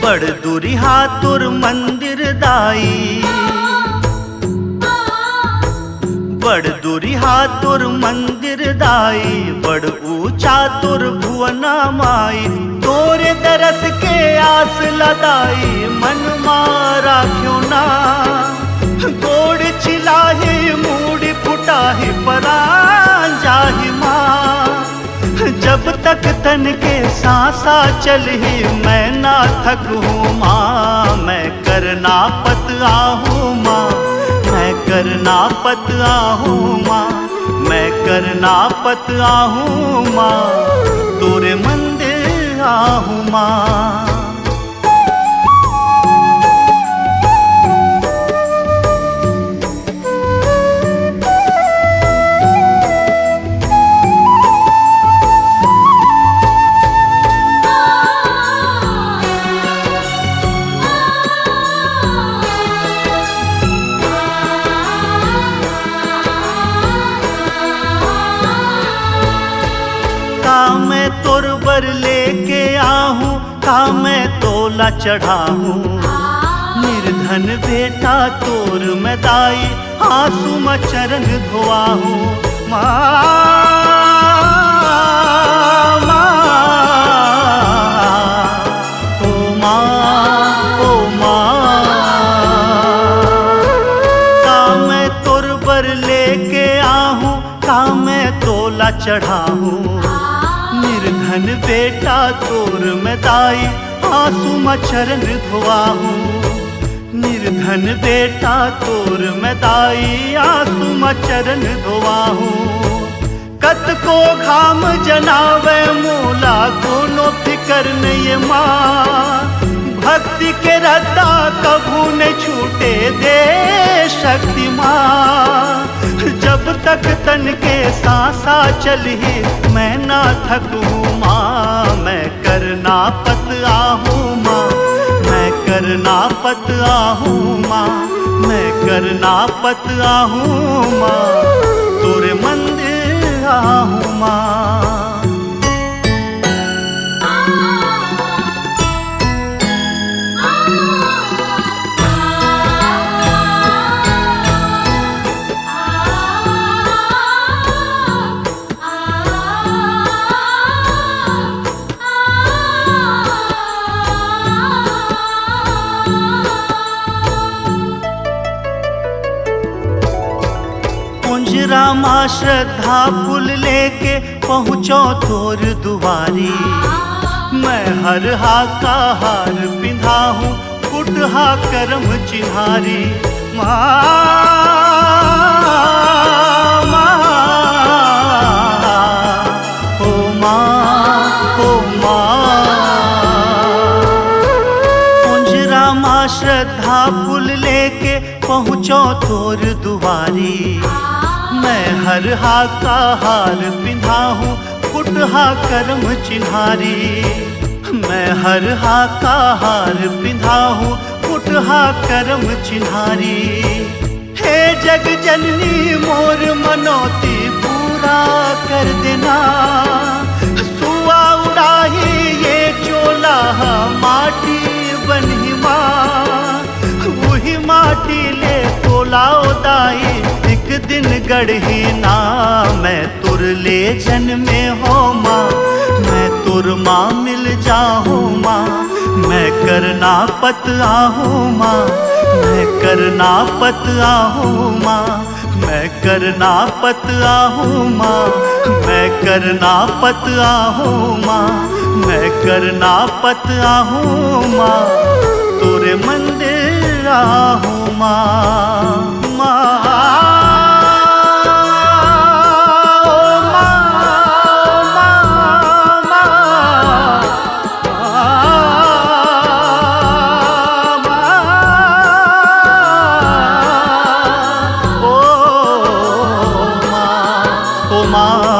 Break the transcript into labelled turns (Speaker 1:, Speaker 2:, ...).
Speaker 1: बड़ दुरिहा तुर मंदिर दाई, बड़ दुरिहा तुर मंदिर दाई, बड़ ऊंचा तुर भुवना माई। तोरे दरस के आस लदाई, मन मारा क्यों ना। गोड़ चिलाही मूड़ी फुटाही, परान जाही माँ। जब तक तन के सांसा चलही, मैं ना थकूं माँ। मैं करना पत आहूँ माँ, मैं करना पत आहूँ माँ, मैं करना पत आहूँ माँ। तोरे मंदिर आहूँ माँ। का मैं तोर बर लेके आहूँ, का मैं तोला चढ़ाहूँ। निर्धन बेटा तोर मैं दाई, आंसू में चरण धोआहूँ। माँ माँ ओ माँ ओ माँ। का मैं तोर बर लेके आहूँ, का मैं तोला चढ़ाहूँ। निर्धन बेटा तोर मैं दाई, आंसू में चरण धोआहूँ। निर्धन बेटा तोर मैं दाई, आंसू में चरण धोआहूँ। कत को घाम जनावे मोला, कोनो फिकर नहीं माँ। भक्ति के रद्दा कभू न छूटे दे शक्ति माँ। जब तक तन के सांसा चलही, मैं ना थकूं माँ। मैं करना पत आहूँ माँ, मैं करना पत आहूँ माँ, मैं करना पत आहूँ माँ। तोरे मंदिर आहूँ माँ। रामा श्रद्धा फूल लेके पहुँचो तोर दुआरी। मैं हर हा का हार पिंधाहूँ, कुटहा करम चिन्हारी। माँ माँ ओ माँ ओ माँ। रामा श्रद्धा फूल लेके पहुँचो तोर दुआरी। मैं हर हा का हार पिंधाहूँ, कुटहा करम चिन्हारी। मैं हर हा का हार पिंधाहूँ, कुटहा करम चिन्हारी। हे जग जननी मोर मनोती पूरा कर देना। सुआ उड़ाही ये चोला माटी बनी माँ। वही माटी ले तोला दाई, एक दिन गढ़ी ना। मैं तुर ले जन्मे हो माँ, मैं तुर माँ मिल जाहूँ माँ। मैं करना पत आहूँ माँ, मैं करना पत आहूँ माँ, मैं करना पत आहूँ माँ। मैं करना पत आहूँ माँ, मैं करना पत आहूँ माँ। तोरे मंदिर आहूँ माँ। माँ